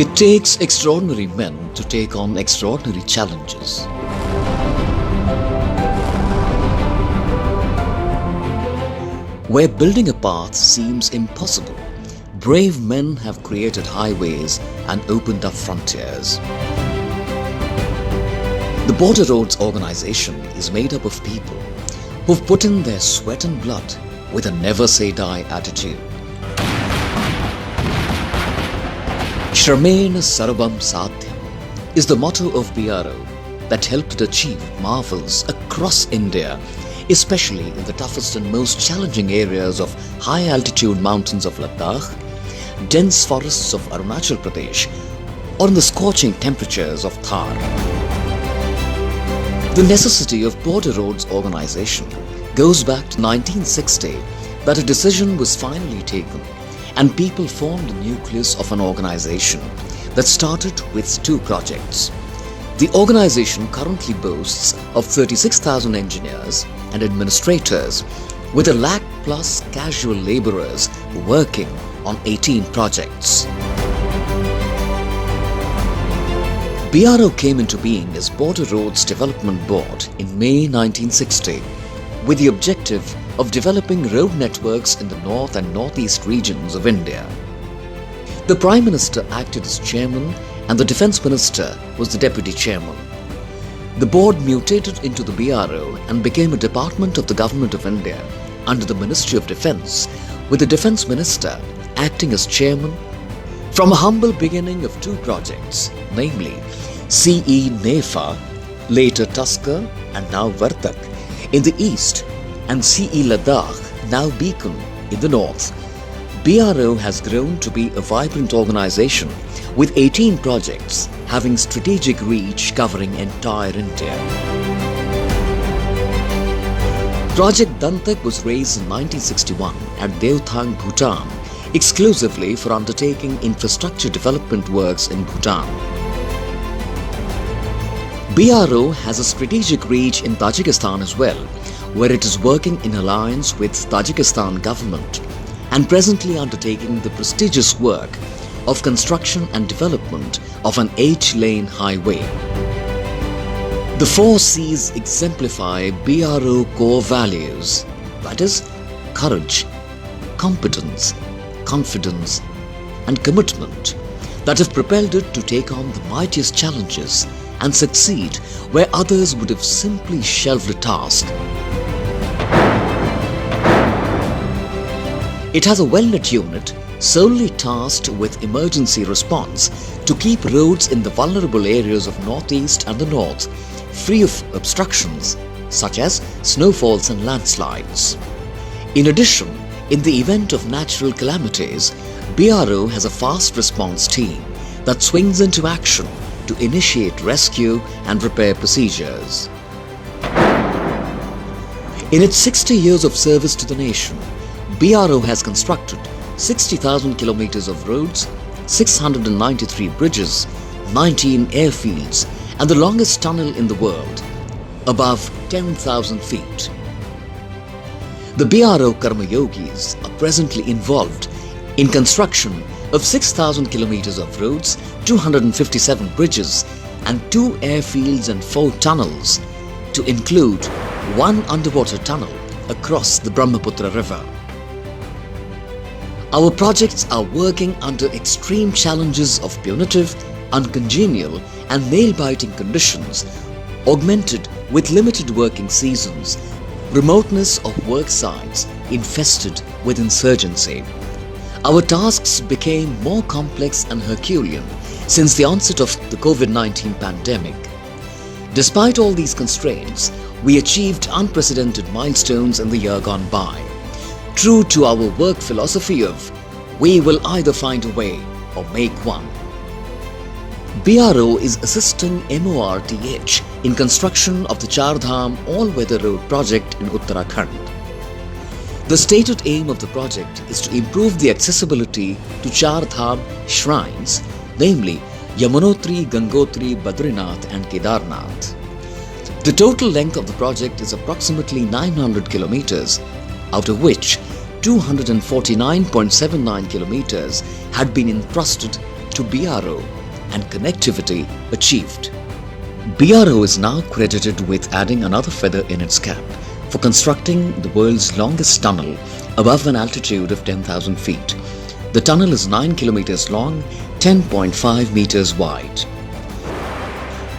It takes extraordinary men to take on extraordinary challenges. Where building a path seems impossible, brave men have created highways and opened up frontiers. The Border Roads organization is made up of people who've put in their sweat and blood with a never say die attitude. Shramena Sarvam Sadhyam is the motto of BRO that helped achieve marvels across India, especially in the toughest and most challenging areas of high altitude mountains of Ladakh, dense forests of Arunachal Pradesh, or in the scorching temperatures of Thar. The necessity of Border Roads organization goes back to 1960, that a decision was finally taken and people formed the nucleus of an organization that started with 2 projects. The organization currently boasts of 36,000 engineers and administrators with 1 lakh plus casual laborers working on 18 projects. BRO came into being as Border Roads Development Board in May 1960 with the objective of developing road networks in the north and northeast regions of India. The Prime Minister acted as chairman and the Defence Minister was the deputy chairman. The board mutated into the BRO and became a department of the Government of India under the Ministry of Defence, with the Defence Minister acting as chairman. From a humble beginning of 2 projects, namely CE Nefa, later Tusker and now Vartak in the east, and CE Ladakh, now Beacon in the north, BRO has grown to be a vibrant organization with 18 projects having strategic reach covering entire India. Project Dantak was raised in 1961 at Deothang, Bhutan, exclusively for undertaking infrastructure development works in Bhutan. BRO has a strategic reach in Tajikistan as well, where it is working in alliance with Tajikistan government and presently undertaking the prestigious work of construction and development of an 8-lane highway. The 4 C's exemplify BRO core values, that is, courage, competence, confidence and commitment, that have propelled it to take on the mightiest challenges and succeed where others would have simply shelved a task. It has a well-knit unit solely tasked with emergency response to keep roads in the vulnerable areas of northeast and the north free of obstructions such as snowfalls and landslides. In addition, in the event of natural calamities, BRO has a fast response team that swings into action to initiate rescue and repair procedures. In its 60 years of service to the nation, BRO has constructed 60,000 kilometers of roads, 693 bridges, 19 airfields, and the longest tunnel in the world, above 10,000 feet. The BRO Karma Yogis are presently involved in construction of 6,000 kilometers of roads, 257 bridges, and 2 airfields and 4 tunnels, to include 1 underwater tunnel across the Brahmaputra River. Our projects are working under extreme challenges of punitive, uncongenial and nail-biting conditions, augmented with limited working seasons, remoteness of work sites infested with insurgency. Our tasks became more complex and Herculean since the onset of the COVID-19 pandemic. Despite all these constraints, we achieved unprecedented milestones in the year gone by. True to our work philosophy of, we will either find a way or make one. BRO is assisting MORTH in construction of the Char Dham all-weather road project in Uttarakhand. The stated aim of the project is to improve the accessibility to Char Dham shrines, namely Yamunotri, Gangotri, Badrinath and Kedarnath. The total length of the project is approximately 900 kilometers, out of which 249.79 kilometers had been entrusted to to BRO and connectivity achieved. BRO is now credited with adding another feather in its cap for constructing the world's longest tunnel above an altitude of 10,000 feet. The tunnel is 9 kilometers long, 10.5 meters wide.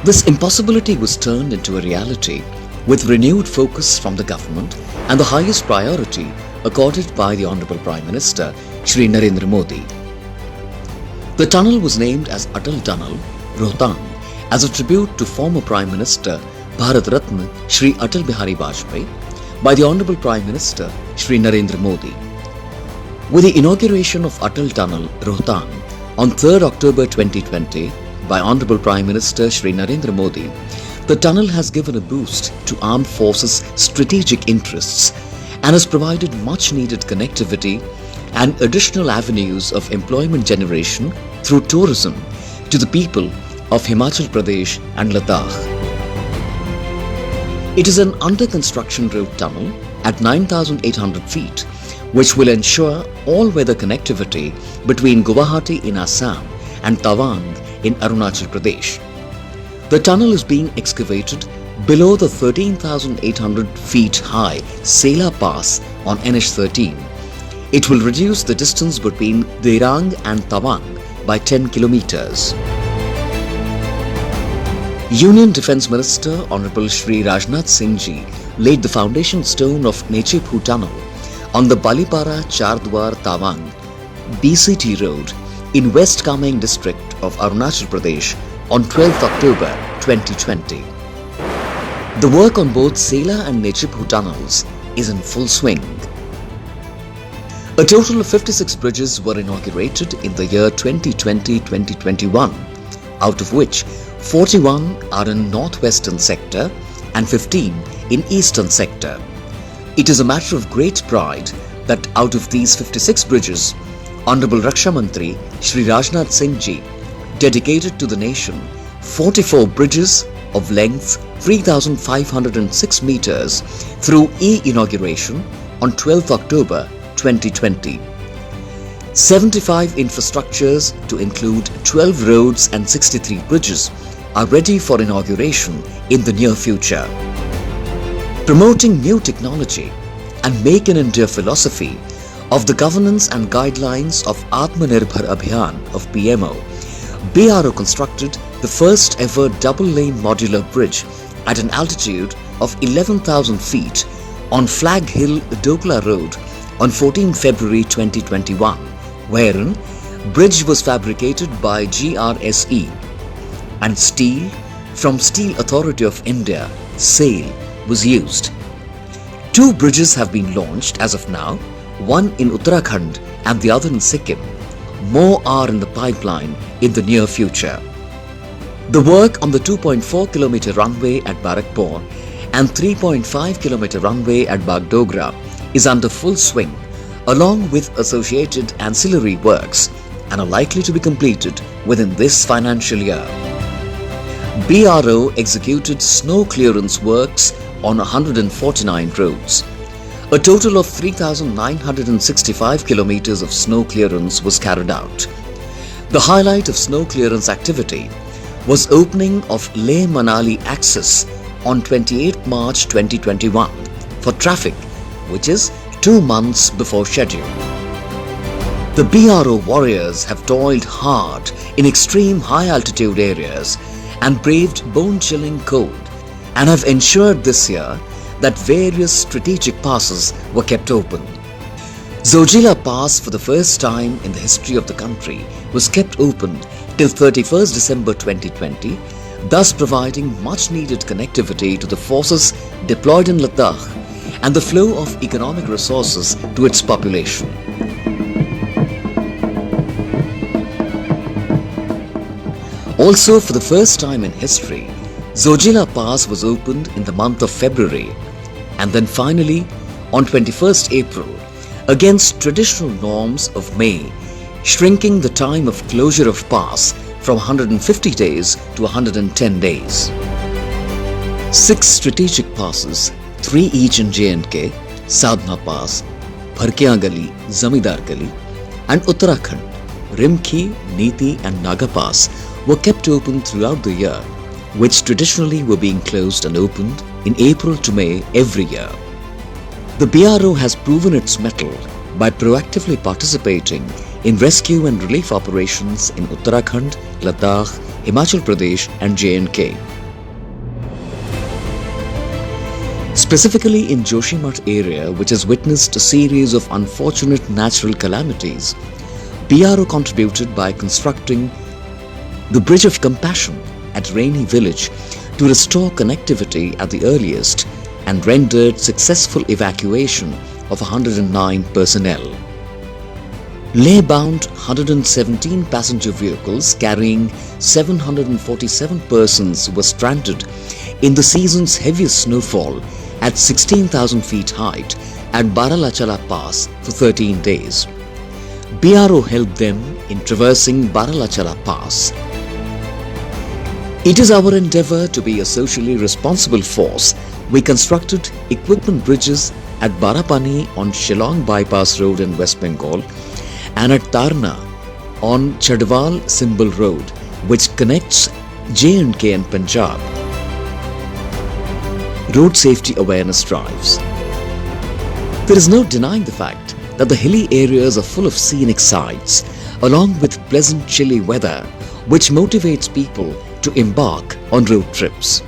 This impossibility was turned into a reality with renewed focus from the government and the highest priority accorded by the Honorable Prime Minister, Shri Narendra Modi. The tunnel was named as Atal Tunnel, Rohtang, as a tribute to former Prime Minister Bharat Ratna Shri Atal Bihari Vajpayee by the Honorable Prime Minister Shri Narendra Modi. With the inauguration of Atal Tunnel, Rohtang on 3rd October 2020 by Honorable Prime Minister Shri Narendra Modi, the tunnel has given a boost to armed forces' strategic interests and has provided much needed connectivity and additional avenues of employment generation through tourism to the people of Himachal Pradesh and Ladakh. It is an under construction road tunnel at 9,800 feet which will ensure all-weather connectivity between Guwahati in Assam and Tawang in Arunachal Pradesh. The tunnel is being excavated below the 13,800 feet high Sela Pass on NH13. It will reduce the distance between Derang and Tawang by 10 kilometers. Union Defence Minister Honorable Shri Rajnath Singh Ji laid the foundation stone of Nechephu Tunnel on the Balipara Chardwar Tawang BCT Road in West Kameng district of Arunachal Pradesh on 12th October 2020. The work on both Sela and Nechephu tunnels is in full swing. A total of 56 bridges were inaugurated in the year 2020-2021, out of which 41 are in northwestern sector and 15 in eastern sector. It is a matter of great pride that out of these 56 bridges, Honorable Raksha Mantri Shri Rajnath Singh Ji dedicated to the nation 44 bridges of length 3,506 meters through e-inauguration on 12th October 2020. 75 infrastructures to include 12 roads and 63 bridges are ready for inauguration in the near future. Promoting new technology and Make in India philosophy of the governance and guidelines of Atmanirbhar Abhiyan of PMO, BRO constructed the first ever double-lane modular bridge at an altitude of 11,000 feet on Flag Hill Dokla Road on 14 February 2021, wherein bridge was fabricated by GRSE and steel from Steel Authority of India, SAIL, was used. 2 bridges have been launched as of now, one in Uttarakhand and the other in Sikkim. More are in the pipeline in the near future. The work on the 2.4 kilometer runway at Barakpur and 3.5 kilometer runway at Bagdogra is under full swing, along with associated ancillary works, and are likely to be completed within this financial year. BRO executed snow clearance works on 149 roads. A total of 3,965 kilometers of snow clearance was carried out. The highlight of snow clearance activity was opening of Leh-Manali axis on 28 March 2021 for traffic, which is 2 months before schedule. The BRO warriors have toiled hard in extreme high-altitude areas and braved bone-chilling cold, and have ensured this year that various strategic passes were kept open. Zojila Pass, for the first time in the history of the country, was kept open till 31st December 2020, thus providing much-needed connectivity to the forces deployed in Ladakh and the flow of economic resources to its population. Also, for the first time in history, Zojila Pass was opened in the month of February, and then finally on 21st April, against traditional norms of May, shrinking the time of closure of pass from 150 days to 110 days. 6 strategic passes, 3 each in J&K, Sadhna Pass, Bharkiya Gali, Zamidar Gali, and Uttarakhand, Rimki, Niti and Nagapass were kept open throughout the year, which traditionally were being closed and opened in April to May every year. The BRO has proven its mettle by proactively participating in rescue and relief operations in Uttarakhand, Ladakh, Himachal Pradesh and J&K. Specifically in Joshimath area, which has witnessed a series of unfortunate natural calamities, BRO contributed by constructing the Bridge of Compassion at Rainy Village to restore connectivity at the earliest and rendered successful evacuation of 109 personnel. Leh-bound 117 passenger vehicles carrying 747 persons were stranded in the season's heaviest snowfall at 16,000 feet height at Baralachala Pass for 13 days. BRO helped them in traversing Baralachala Pass. It is our endeavour to be a socially responsible force. We constructed equipment bridges at Barapani on Shillong Bypass Road in West Bengal and at Tarna on Chadwal Simbal Road, which connects J&K and Punjab. Road safety awareness drives. There is no denying the fact that the hilly areas are full of scenic sights, along with pleasant chilly weather, which motivates people to embark on road trips.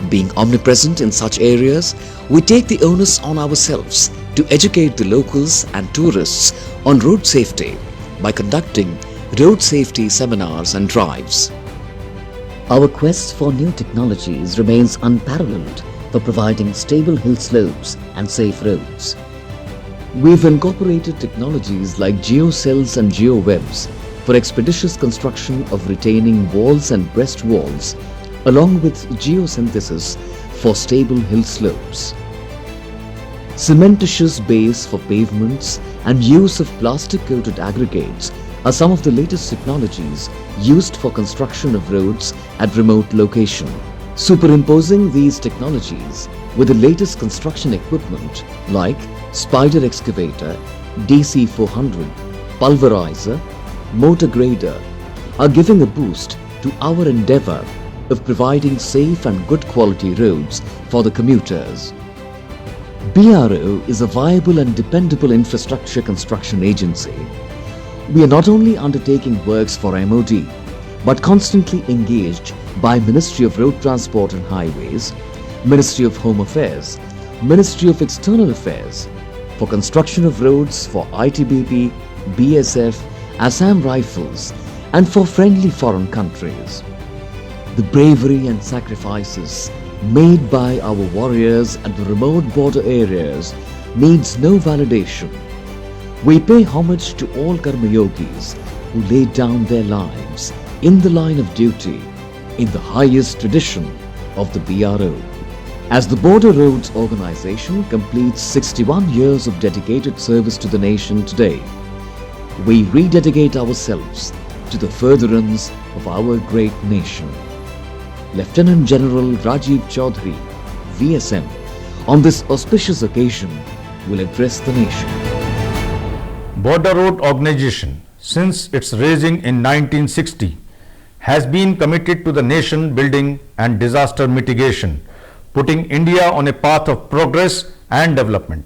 Being omnipresent in such areas, we take the onus on ourselves to educate the locals and tourists on road safety by conducting road safety seminars and drives. Our quest for new technologies remains unparalleled for providing stable hill slopes and safe roads. We've incorporated technologies like geocells and geowebs for expeditious construction of retaining walls and breast walls, along with geosynthesis for stable hill slopes. Cementitious base for pavements and use of plastic-coated aggregates are some of the latest technologies used for construction of roads at remote location. Superimposing these technologies with the latest construction equipment like spider excavator, DC 400, pulverizer, motor grader are giving a boost to our endeavour of providing safe and good quality roads for the commuters. BRO is a viable and dependable infrastructure construction agency. We are not only undertaking works for MOD, but constantly engaged by Ministry of Road Transport and Highways, Ministry of Home Affairs, Ministry of External Affairs, for construction of roads for ITBP, BSF, Assam Rifles, and for friendly foreign countries. The bravery and sacrifices made by our warriors at the remote border areas needs no validation. We pay homage to all Karma Yogis who laid down their lives in the line of duty in the highest tradition of the BRO. As the Border Roads Organization completes 61 years of dedicated service to the nation today, we rededicate ourselves to the furtherance of our great nation. Lieutenant General Rajiv Chaudhary, VSM, on this auspicious occasion will address the nation. Border Road Organization, since its raising in 1960, has been committed to the nation building and disaster mitigation, putting India on a path of progress and development.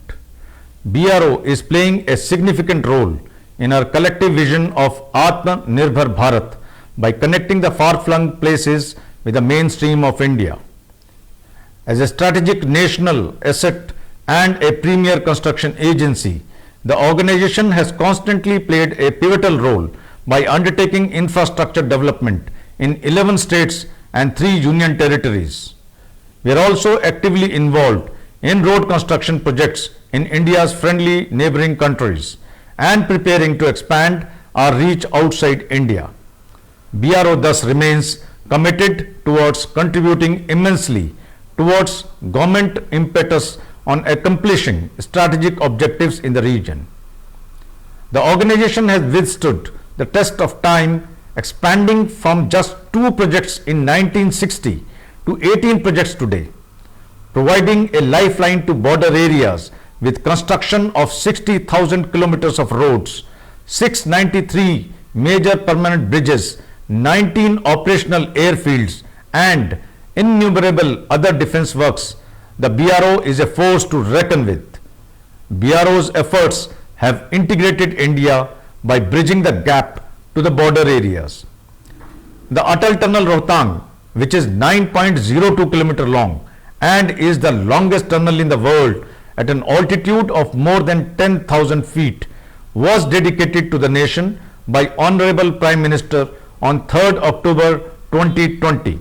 BRO is playing a significant role in our collective vision of Atmanirbhar Bharat by connecting the far-flung places with the mainstream of India. As a strategic national asset and a premier construction agency, the organization has constantly played a pivotal role by undertaking infrastructure development in 11 states and 3 union territories. We are also actively involved in road construction projects in India's friendly neighboring countries and preparing to expand our reach outside India. BRO thus remains committed towards contributing immensely towards government impetus on accomplishing strategic objectives in the region. The organization has withstood the test of time, expanding from just 2 projects in 1960 to 18 projects today, providing a lifeline to border areas with construction of 60,000 kilometers of roads, 693 major permanent bridges, 19 operational airfields, and innumerable other defense works, the BRO is a force to reckon with. BRO's efforts have integrated India by bridging the gap to the border areas. The Atal Tunnel Rohtang, which is 9.02 km long and is the longest tunnel in the world at an altitude of more than 10,000 feet, was dedicated to the nation by Honorable Prime Minister on 3rd October 2020.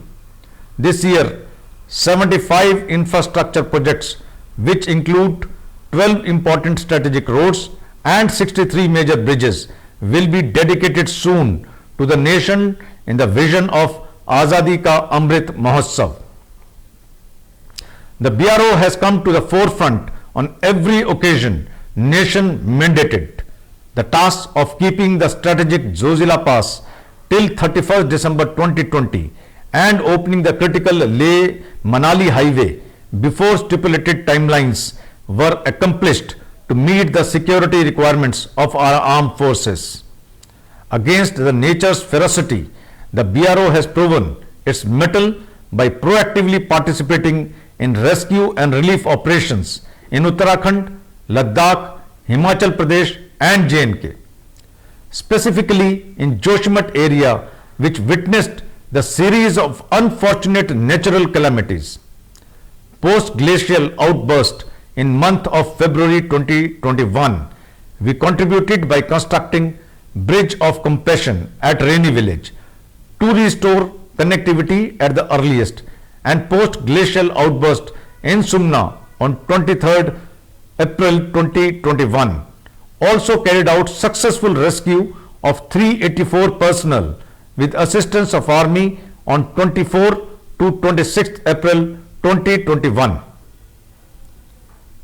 This year, 75 infrastructure projects, which include 12 important strategic roads and 63 major bridges, will be dedicated soon to the nation in the vision of Azadi Ka Amrit Mahotsav. The BRO has come to the forefront on every occasion nation mandated. The task of keeping the strategic Zojila Pass till 31st December 2020 and opening the critical Leh-Manali highway before stipulated timelines were accomplished to meet the security requirements of our armed forces. Against the nature's ferocity, the BRO has proven its mettle by proactively participating in rescue and relief operations in Uttarakhand, Ladakh, Himachal Pradesh and J&K. Specifically in Joshimath area, which witnessed the series of unfortunate natural calamities. Post-glacial outburst in month of February 2021, we contributed by constructing Bridge of Compassion at Rainy Village to restore connectivity at the earliest, and post-glacial outburst in Sumna on 23rd April 2021 also carried out successful rescue of 384 personnel with assistance of Army on 24 to 26th April 2021.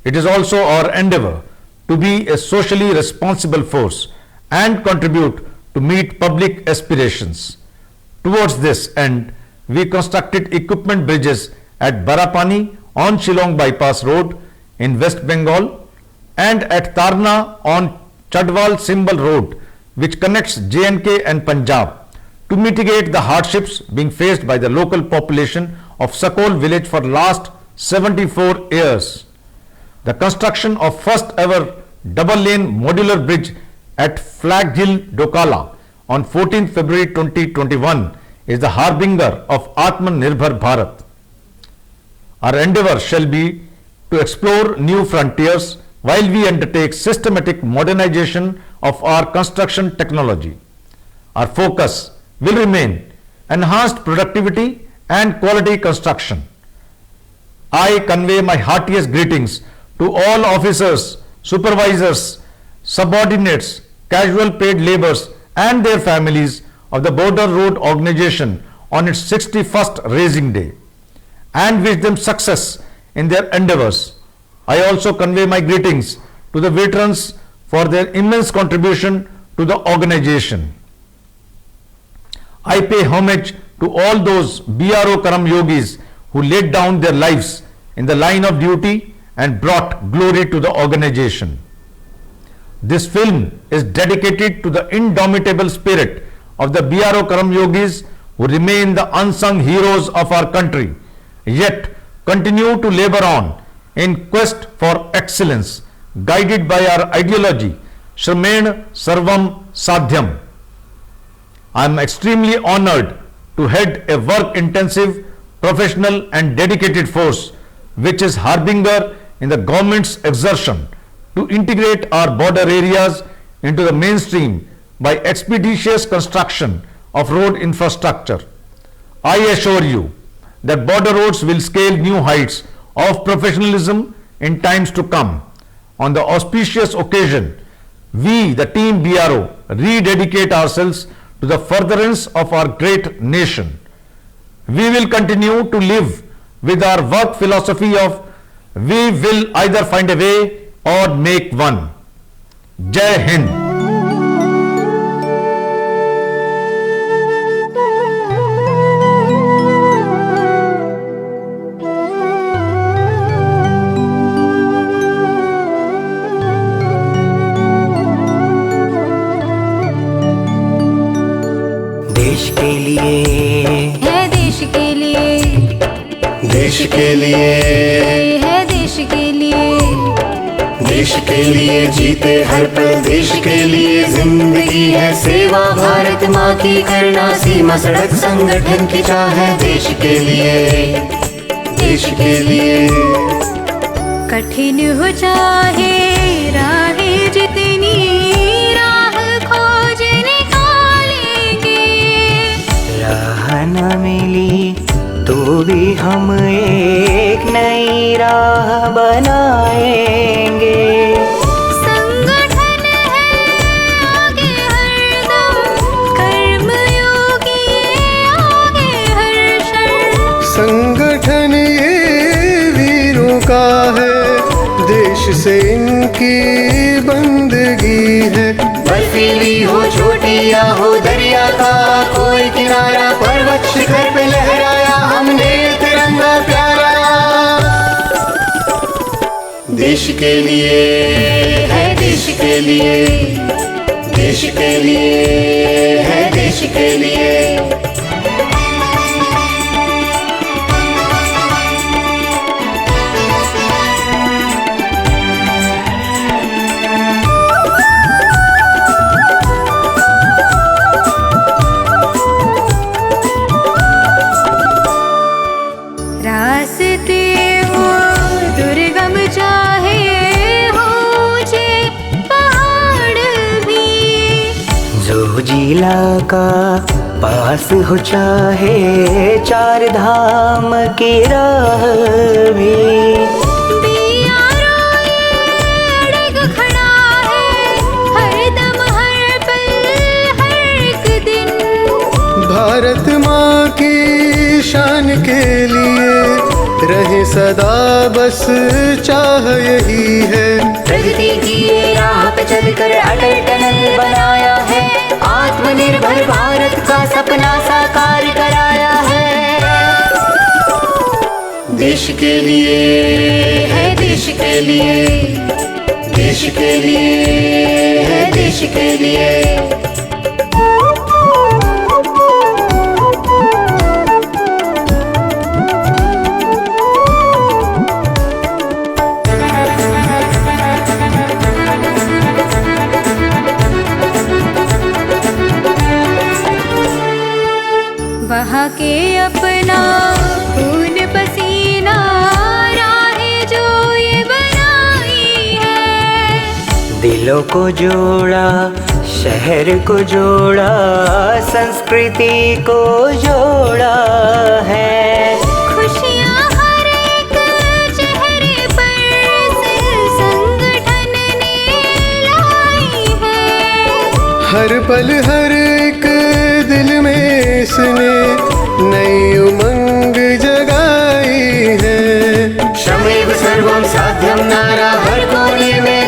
It is also our endeavor to be a socially responsible force and contribute to meet public aspirations. Towards this end, we constructed equipment bridges at Barapani on Shillong Bypass Road in West Bengal and at Tarna on Chadwal Simbal Road, which connects J&K and Punjab, to mitigate the hardships being faced by the local population of Sakol village for last 74 years. The construction of first ever double lane modular bridge at Flag Hill, Dokala on 14th February 2021 is the harbinger of Atmanirbhar Bharat. Our endeavor shall be to explore new frontiers while we undertake systematic modernization of our construction technology. Our focus will remain enhanced productivity and quality construction. I convey my heartiest greetings to all officers, supervisors, subordinates, casual paid laborers and their families of the Border Road Organization on its 61st raising day and wish them success in their endeavors. I also convey my greetings to the veterans for their immense contribution to the organization. I pay homage to all those BRO Karam Yogis who laid down their lives in the line of duty and brought glory to the organization. This film is dedicated to the indomitable spirit of the BRO Karam Yogis who remain the unsung heroes of our country, yet continue to labor on in quest for excellence, guided by our ideology, Shramen Sarvam Sadhyam. I am extremely honored to head a work-intensive, professional and dedicated force which is harbinger in the government's exertion to integrate our border areas into the mainstream by expeditious construction of road infrastructure. I assure you that border roads will scale new heights of professionalism in times to come. On the auspicious occasion, we, the Team BRO, rededicate ourselves to the furtherance of our great nation. We will continue to live with our work philosophy of we will either find a way or make one. Jai Hind. लिए, है देश के लिए, देश के लिए, है देश के लिए, देश के लिए जीते हर पल, देश के लिए जिंदगी है सेवा। भारत माँ की करना सीमा सड़क संगठन की चाह है, देश के लिए, देश के लिए। कठिन हो चाहे राहें जितनी, राह खोज निकालेंगे। राह न मिली तो भी हम एक नई राह बनाएंगे। संगठन है आगे हरदम, कर्मयोगी आगे हर क्षण। संगठन ये वीरों का है, देश से इनकी बंदगी है। बर्फीली हो छोटी या हो दरिया का कोई किनारा, पर्वत शिखर पे लहराया हमने तिरंगा प्यारा। देश के लिए है, देश के लिए, देश के लिए है, देश के लिए। रास्ते हो दुर्गम चाहे हो ऊंचे पहाड़ भी, जो जिला का पास हो चाहे चार धाम की राह भी। BRO अड़ग खड़ा है हरदम हर पल हर एक दिन। भारत माँ की शान के लिए रहे सदा बस चाह यही है। प्रगति की ये राह पे चलकर अटल टनल बनाया है, आत्मनिर्भर भारत का सपना साकार कराया है। देश के लिए है, देश के लिए, देश के लिए है, देश के लिए। वहाँ के अपना खून पसीना राहें जो ये बनाई है। दिलों को जोड़ा, शहर को जोड़ा, संस्कृति को जोड़ा है। खुशियाँ हर एक चेहरे पर संगठन ने लाई है। हर पल हर एक दिल में इसने नई उमंग जगाई है। श्रमेव सर्वं साध्यं नारा हर कोने में